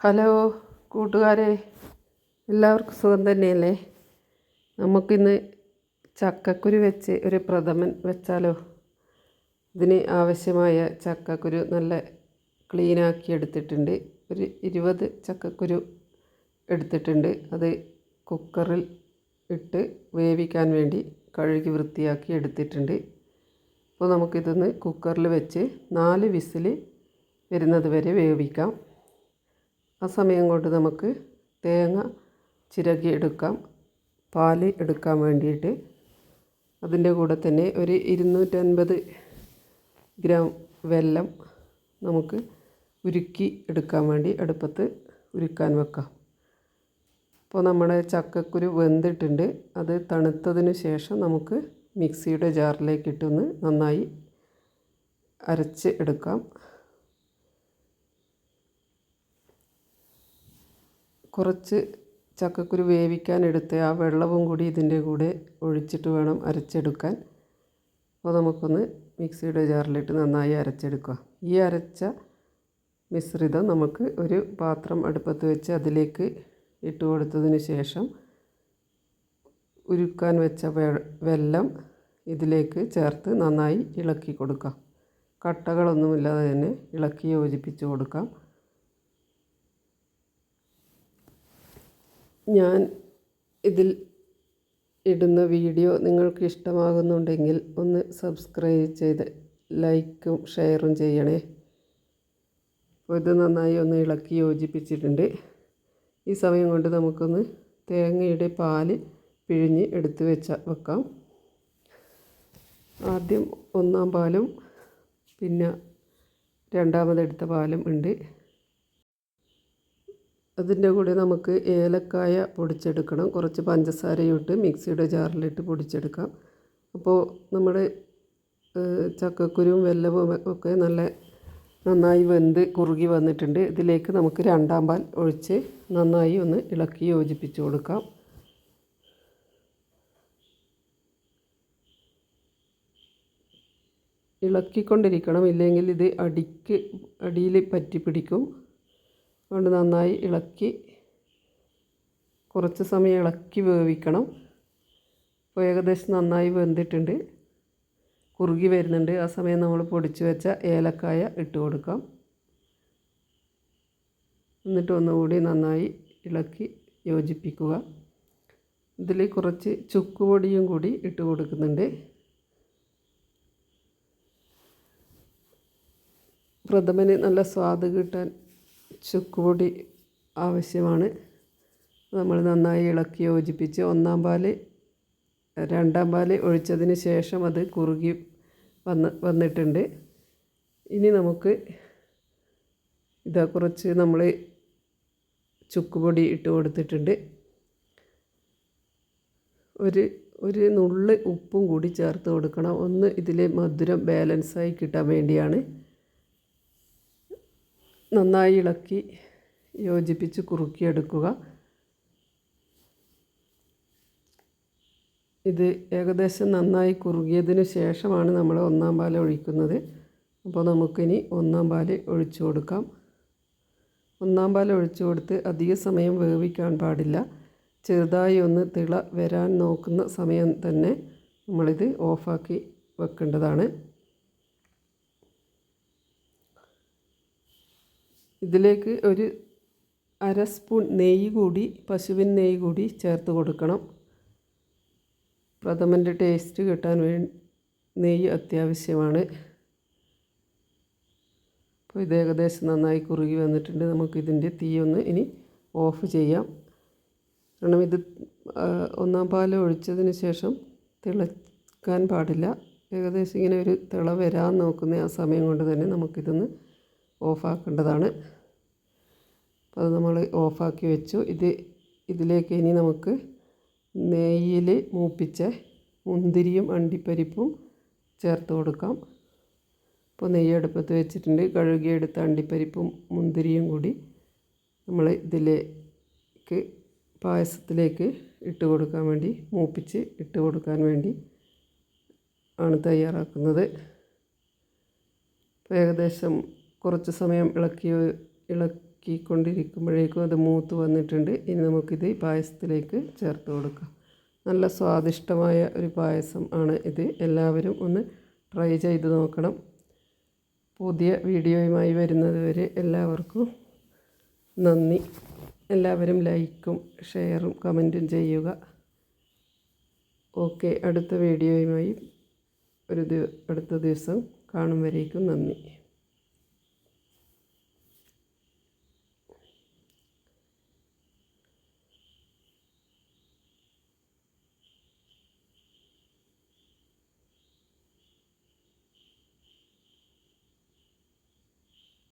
Hello കൂട്ടുകാരെ, എല്ലാവർക്കും സുഖം തന്നെയല്ലേ? നമുക്കിന്ന് ചക്കക്കുരു വെച്ച് ഒരു പ്രഥമൻ വെച്ചാലോ? ഇതിന് ആവശ്യമായ ചക്കക്കുരു നല്ല ക്ലീനാക്കി എടുത്തിട്ടുണ്ട്. ഒരു 20 ചക്കക്കുരു എടുത്തിട്ടുണ്ട്. അത് കുക്കറിൽ ഇട്ട് വേവിക്കാൻ വേണ്ടി കഴുകി വൃത്തിയാക്കി എടുത്തിട്ടുണ്ട്. അപ്പോൾ നമുക്കിതൊന്ന് കുക്കറിൽ വെച്ച് 4 വിസിൽ വരുന്നത് വരെ വേവിക്കാം. ആ സമയം കൊണ്ട് നമുക്ക് തേങ്ങ ചിരകി എടുക്കാം, പാല് എടുക്കാൻ വേണ്ടിയിട്ട്. അതിൻ്റെ കൂടെ തന്നെ ഒരു 250 ഗ്രാം വെല്ലം നമുക്ക് ഉരുക്കി എടുക്കാൻ വേണ്ടി അടുപ്പത്ത് ഉരുക്കാൻ വെക്കാം. അപ്പോൾ നമ്മുടെ ചക്കക്കുരു വെന്തിട്ടുണ്ട്. അത് തണുത്തതിന് ശേഷം നമുക്ക് മിക്സിയുടെ ജാറിലേക്ക് ഇട്ടൊന്ന് നന്നായി അരച്ച് എടുക്കാം. കുറച്ച് ചക്കക്കുരു വേവിക്കാൻ എടുത്ത് ആ വെള്ളവും കൂടി ഇതിൻ്റെ കൂടെ ഒഴിച്ചിട്ട് വേണം അരച്ചെടുക്കാൻ. അപ്പോൾ നമുക്കൊന്ന് മിക്സിയുടെ ജാറിലിട്ട് നന്നായി അരച്ചെടുക്കുക. ഈ അരച്ച മിശ്രിതം നമുക്ക് ഒരു പാത്രം അടുപ്പത്ത് വെച്ച് അതിലേക്ക് ഇട്ട് കൊടുത്തതിന് ശേഷം ഉരുക്കാൻ വെച്ച വെല്ലം ഇതിലേക്ക് ചേർത്ത് നന്നായി ഇളക്കി കൊടുക്കാം. കട്ടകളൊന്നുമില്ലാതെ തന്നെ ഇളക്കി യോജിപ്പിച്ച് കൊടുക്കാം. ഞാൻ ഇതിൽ ഇടുന്ന വീഡിയോ നിങ്ങൾക്ക് ഇഷ്ടമാകുന്നുണ്ടെങ്കിൽ ഒന്ന് സബ്സ്ക്രൈബ് ചെയ്ത് ലൈക്കും ഷെയറും ചെയ്യണേ. അപ്പോൾ ഇത് നന്നായി ഒന്ന് ഇളക്കി യോജിപ്പിച്ചിട്ടുണ്ട്. ഈ സമയം കൊണ്ട് നമുക്കൊന്ന് തേങ്ങയുടെ പാല് പിഴിഞ്ഞ് എടുത്ത് വെക്കാം. ആദ്യം 1-ാം പാലും പിന്നെ രണ്ടാമതെടുത്ത പാലും ഉണ്ട്. അതിൻ്റെ കൂടെ നമുക്ക് ഏലക്കായ പൊടിച്ചെടുക്കണം. കുറച്ച് പഞ്ചസാരയും ഇട്ട് മിക്സിയുടെ ജാറിലിട്ട് പൊടിച്ചെടുക്കാം. അപ്പോൾ നമ്മുടെ ചക്കക്കുരുവും വെല്ലവും ഒക്കെ നന്നായി വെന്ത് കുറുകി വന്നിട്ടുണ്ട്. ഇതിലേക്ക് നമുക്ക് 2-ാം പാൽ ഒഴിച്ച് നന്നായി ഒന്ന് ഇളക്കി യോജിപ്പിച്ച് കൊടുക്കാം. ഇളക്കിക്കൊണ്ടിരിക്കണം, ഇല്ലെങ്കിൽ ഇത് അടിയിൽ പറ്റി പിടിക്കും. അതുകൊണ്ട് നന്നായി ഇളക്കി കുറച്ച് സമയം ഇളക്കി വേവിക്കണം. അപ്പോൾ ഏകദേശം നന്നായി വെന്തിട്ടുണ്ട്, കുറുകി വരുന്നുണ്ട്. ആ സമയം നമ്മൾ പൊടിച്ച് വെച്ച ഏലക്കായ ഇട്ട് കൊടുക്കാം. എന്നിട്ട് ഒന്നുകൂടി നന്നായി ഇളക്കി യോജിപ്പിക്കുക. ഇതിൽ കുറച്ച് ചുക്കുപൊടിയും കൂടി ഇട്ട് കൊടുക്കുന്നുണ്ട്. പ്രഥമന് നല്ല സ്വാദ് കിട്ടാൻ ചുക്കുപൊടി ആവശ്യമാണ്. നമ്മൾ നന്നായി ഇളക്കി യോജിപ്പിച്ച് 1-ാം പാല് 2-ാം പാല് ഒഴിച്ചതിന് ശേഷം അത് കുറുകി വന്നിട്ടുണ്ട്. ഇനി നമുക്ക് കുറച്ച് നമ്മൾ ചുക്കുപൊടി ഇട്ട് കൊടുത്തിട്ടുണ്ട്. ഒരു നുള്ള് ഉപ്പും കൂടി ചേർത്ത് കൊടുക്കണം. ഒന്ന് ഇതിലെ മധുരം ബാലൻസായി കിട്ടാൻ വേണ്ടിയാണ്. നന്നായി ഇളക്കി യോജിപ്പിച്ച് കുറുക്കിയെടുക്കുക. ഇത് ഏകദേശം നന്നായി കുറുകിയതിന് ശേഷമാണ് നമ്മൾ 1-ാം പാൽ ഒഴിക്കുന്നത്. അപ്പോൾ നമുക്കിനി 1-ാം പാൽ ഒഴിച്ചു കൊടുക്കാം. 1-ാം പാൽ ഒഴിച്ചു കൊടുത്ത് അധിക സമയം വേവിക്കാൻ പാടില്ല. ചെറുതായി ഒന്ന് തിള വരാൻ നോക്കുന്ന സമയം തന്നെ നമ്മളിത് ഓഫാക്കി വെക്കേണ്ടതാണ്. ഇതിലേക്ക് ഒരു 1/2 സ്പൂൺ നെയ്യ് കൂടി, പശുവിൻ നെയ്യ് കൂടി ചേർത്ത് കൊടുക്കണം. പ്രഥമൻ്റെ ടേസ്റ്റ് കിട്ടാൻ നെയ്യ് അത്യാവശ്യമാണ്. അപ്പോൾ ഇത് ഏകദേശം നന്നായി കുറുകി വന്നിട്ടുണ്ട്. നമുക്കിതിൻ്റെ തീയൊന്ന് ഇനി ഓഫ് ചെയ്യാം. കാരണം ഇത് 1-ാം പാൽ ഒഴിച്ചതിന് ശേഷം തിളക്കാൻ പാടില്ല. ഏകദേശം ഇങ്ങനെ ഒരു തിള വരാൻ നോക്കുന്ന ആ സമയം കൊണ്ട് തന്നെ നമുക്കിതൊന്ന് ഓഫാക്കേണ്ടതാണ്. അപ്പോൾ അത് നമ്മൾ ഓഫാക്കി വെച്ചു. ഇതിലേക്ക് ഇനി നമുക്ക് നെയ്യിൽ മൂപ്പിച്ച മുന്തിരിയും അണ്ടിപ്പരിപ്പും ചേർത്ത് കൊടുക്കാം. അപ്പോൾ നെയ്യ് അടുപ്പത്ത് വെച്ചിട്ടുണ്ട്. കഴുകിയെടുത്ത അണ്ടിപ്പരിപ്പും മുന്തിരിയും കൂടി നമ്മൾ ഇതിലേക്ക് പായസത്തിലേക്ക് ഇട്ട് കൊടുക്കാൻ വേണ്ടി, മൂപ്പിച്ച് ഇട്ട് കൊടുക്കാൻ വേണ്ടി ആണ് തയ്യാറാക്കുന്നത്. അപ്പോൾ ഏകദേശം കുറച്ച് സമയം ഇളക്കി ഇളക്കിക്കൊണ്ടിരിക്കുമ്പോഴേക്കും അത് മൂത്ത് വന്നിട്ടുണ്ട്. ഇനി നമുക്കിത് ഈ പായസത്തിലേക്ക് ചേർത്ത് കൊടുക്കാം. നല്ല സ്വാദിഷ്ടമായ ഒരു പായസം ആണ് ഇത്. എല്ലാവരും ഒന്ന് ട്രൈ ചെയ്ത് നോക്കണം. പുതിയ വീഡിയോയുമായി വരുന്നത് വരെ എല്ലാവർക്കും നന്ദി. എല്ലാവരും ലൈക്കും ഷെയറും കമൻറ്റും ചെയ്യുക. ഓക്കെ, അടുത്ത വീഡിയോയുമായി അടുത്ത ദിവസം കാണും വരേക്കും നന്ദി.